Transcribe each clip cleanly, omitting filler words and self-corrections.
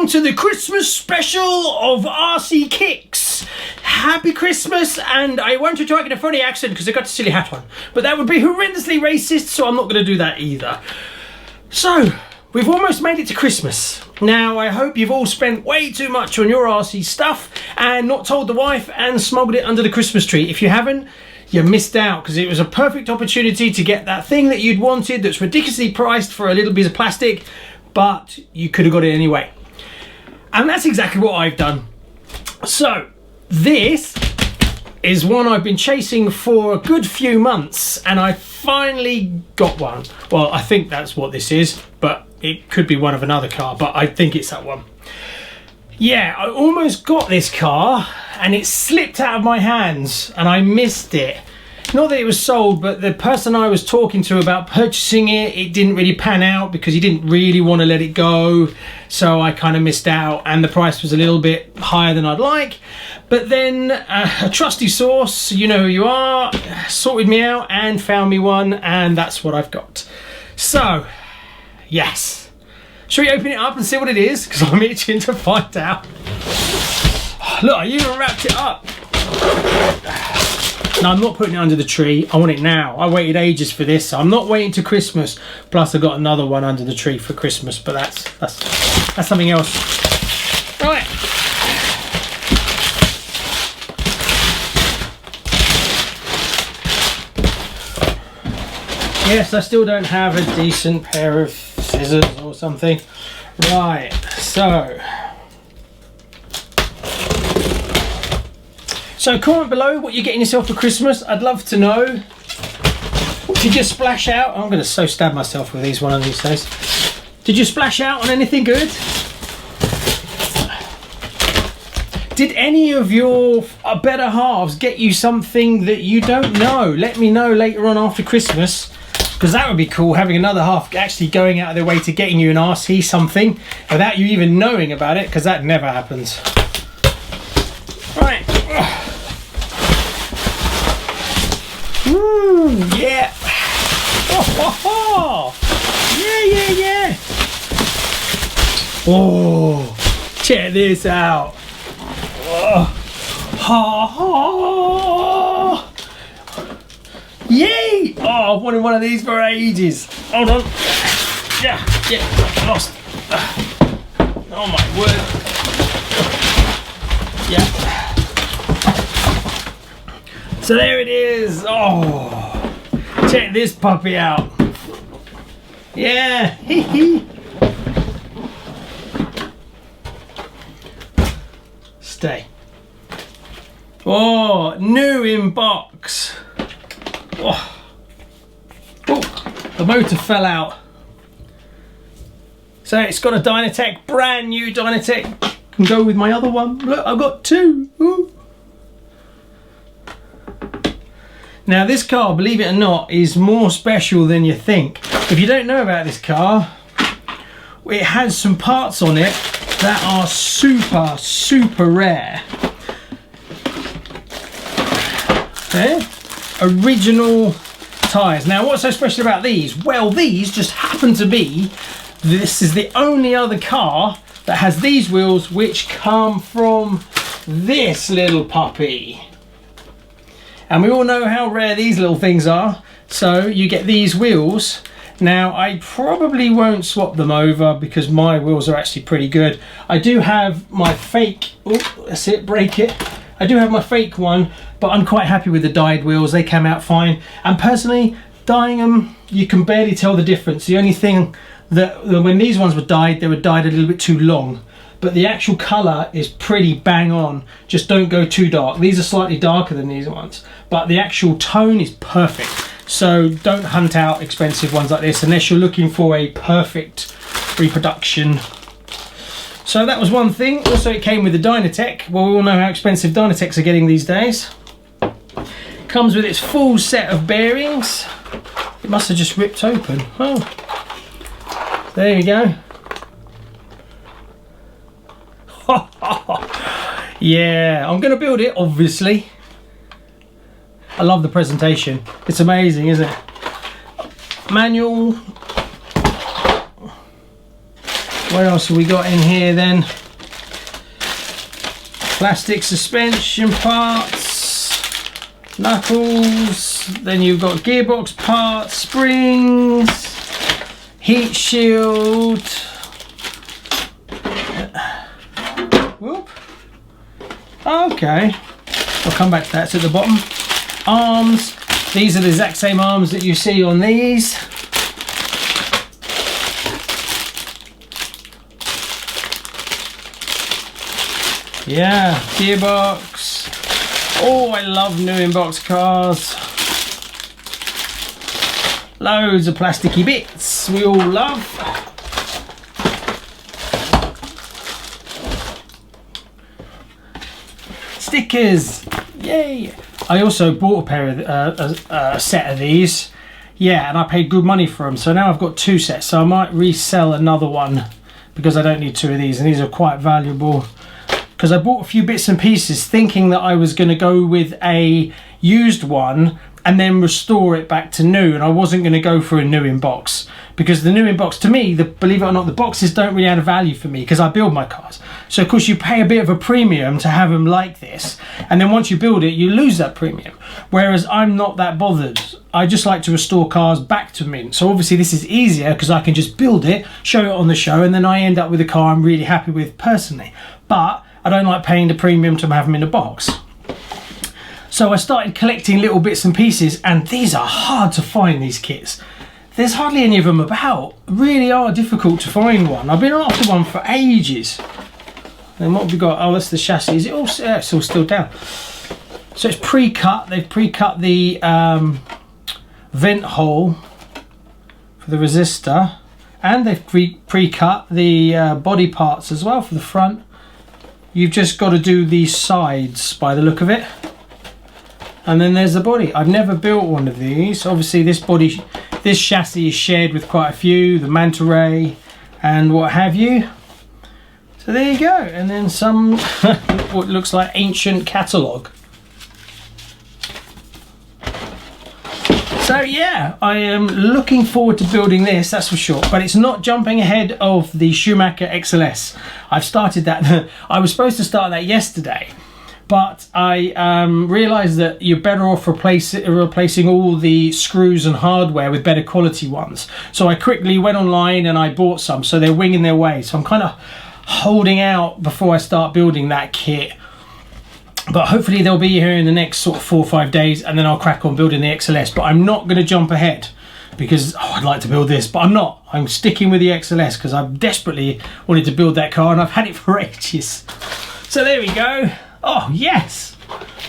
welcome to the Christmas special of RCKicks. Happy Christmas, and I won't try to get a funny accent because I got a silly hat on, but that would be horrendously racist, so I'm not going to do that either. So, we've almost made it to Christmas. Now, I hope you've all spent way too much on your RC stuff and not told the wife and smuggled it under the Christmas tree. If you haven't, you missed out, because it was a perfect opportunity to get that thing that you'd wanted that's ridiculously priced for a little piece of plastic, but you could have got it anyway. And that's exactly what I've done. So, this is one I've been chasing for a good few months, and I finally got one. Well, I think that's what this is, but it could be one of another car, but I think it's that one. Yeah, I almost got this car, and it slipped out of my hands, and I missed it. Not that it was sold, but the person I was talking to about purchasing it, it didn't really pan out because he didn't really want to let it go. So I kind of missed out, and the price was a little bit higher than I'd like. But then a trusty source, you know who you are, sorted me out and found me one, and that's what I've got. So, yes. Shall we open it up and see what it is? Because I'm itching to find out. Look, I even wrapped it up. No, I'm not putting it under the tree. I want it now. I waited ages for this. So I'm not waiting to Christmas. Plus, I got another one under the tree for Christmas, but that's something else. Right. Yes, I still don't have a decent pair of scissors or something. Right. So comment below what you're getting yourself for Christmas. I'd love to know. Did you splash out? I'm going to so stab myself with these one of these days. Did you splash out on anything good? Did any of your better halves get you something that you don't know? Let me know later on after Christmas, because that would be cool, having another half actually going out of their way to getting you an RC something without you even knowing about it, because that never happens. Right. Ooh, yeah. Oh, yeah. Oh, check this out. Oh. Yay! Oh, I've wanted one of these for ages. Hold on. Yeah, lost. Oh my word. Yeah. So there it is. Oh, check this puppy out. Yeah. Stay. Oh, new in box. Oh. The motor fell out. So it's got a Dynatech, brand new Dynatech. Can go with my other one. Look, I've got two. Ooh. Now this car, believe it or not, is more special than you think. If you don't know about this car, it has some parts on it that are super rare. Okay? Original tyres. Now what's so special about these? Well, these just happen to be, this is the only other car that has these wheels, which come from this little puppy. And we all know how rare these little things are. So you get these wheels. Now I probably won't swap them over because my wheels are actually pretty good. I do have my fake, oh, that's it, break it. I do have my fake one, but I'm quite happy with the dyed wheels. They came out fine. And personally, dyeing them, you can barely tell the difference. The only thing that, when these ones were dyed, they were dyed a little bit too long. But the actual colour is pretty bang on. Just don't go too dark. These are slightly darker than these ones, but the actual tone is perfect. So don't hunt out expensive ones like this unless you're looking for a perfect reproduction. So that was one thing. Also, it came with the Dynatech. Well, we all know how expensive Dynatechs are getting these days. Comes with its full set of bearings. It must have just ripped open. Oh, there you go. Yeah, I'm going to build it, obviously. I love the presentation. It's amazing, isn't it? Manual. What else have we got in here then? Plastic suspension parts, knuckles, then you've got gearbox parts, springs, heat shield. Whoop. Okay, I'll come back to that. It's at the bottom. Arms, these are the exact same arms that you see on these. Yeah, gearbox. Oh, I love new in-box cars. Loads of plasticky bits we all love. Stickers, yay! I also bought a pair of a set of these. Yeah, and I paid good money for them. So now I've got 2 sets. So I might resell another one because I don't need 2 of these, and these are quite valuable. Because I bought a few bits and pieces thinking that I was going to go with a used one and then restore it back to new, and I wasn't going to go for a new in box, because the new in box, to me, believe it or not, the boxes don't really add a value for me because I build my cars. So of course you pay a bit of a premium to have them like this, and then once you build it you lose that premium, whereas I'm not that bothered. I just like to restore cars back to mint. So obviously this is easier because I can just build it, show it on the show, and then I end up with a car I'm really happy with personally. But I don't like paying the premium to have them in a box. So I started collecting little bits and pieces, and these are hard to find, these kits. There's hardly any of them about. Really are difficult to find one. I've been after one for ages. Then what have we got? Oh, that's the chassis. Is it all? Yeah, it's all still down. So it's pre-cut. They've pre-cut the vent hole for the resistor, and they've pre-cut the body parts as well for the front. You've just got to do these sides by the look of it. And then there's the body. I've never built one of these. Obviously this chassis is shared with quite a few, the manta ray and what have you. So there you go. And then some what looks like ancient catalogue. So yeah, I am looking forward to building this, that's for sure. But it's not jumping ahead of the Schumacher XLS. I've started that. I was supposed to start that yesterday, but I realised that you're better off replacing all the screws and hardware with better quality ones. So I quickly went online and I bought some, so they're winging their way. So I'm kind of holding out before I start building that kit. But hopefully they'll be here in the next sort of 4 or 5 days, and then I'll crack on building the XLS. But I'm not going to jump ahead because I'd like to build this, but I'm not. I'm sticking with the XLS because I've desperately wanted to build that car and I've had it for ages. So there we go. Oh yes,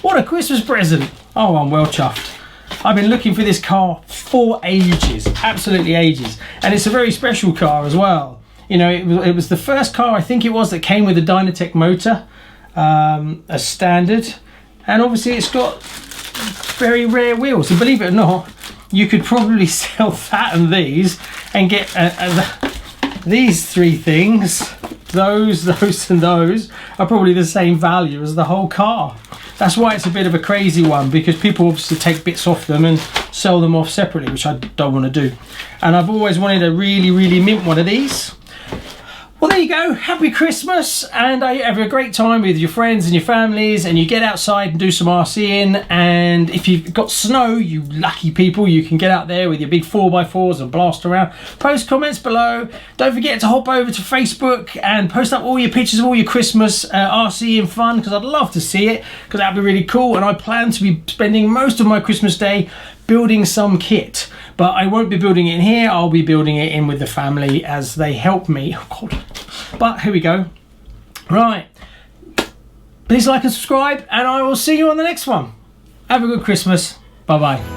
what a Christmas present. Oh, I'm well chuffed. I've been looking for this car for ages, absolutely ages. And it's a very special car as well. You know, it was the first car, I think it was, that came with a Dynatech motor. As standard, and obviously it's got very rare wheels, and believe it or not, you could probably sell that and these and get these 3 things. Those and those are probably the same value as the whole car. That's why it's a bit of a crazy one, because people obviously take bits off them and sell them off separately, which I don't want to do. And I've always wanted to really mint one of these. Well, there you go. Happy Christmas, and I have a great time with your friends and your families, and you get outside and do some RCing. And if you've got snow, you lucky people, you can get out there with your big 4x4s and blast around. Post comments below. Don't forget to hop over to Facebook and post up all your pictures of all your Christmas RCing fun, because I'd love to see it, because that'd be really cool. And I plan to be spending most of my Christmas day building some kit, but I won't be building it in here. I'll be building it in with the family as they help me. Oh God. But here we go. Right, please like and subscribe, and I will see you on the next one. Have a good Christmas. Bye bye.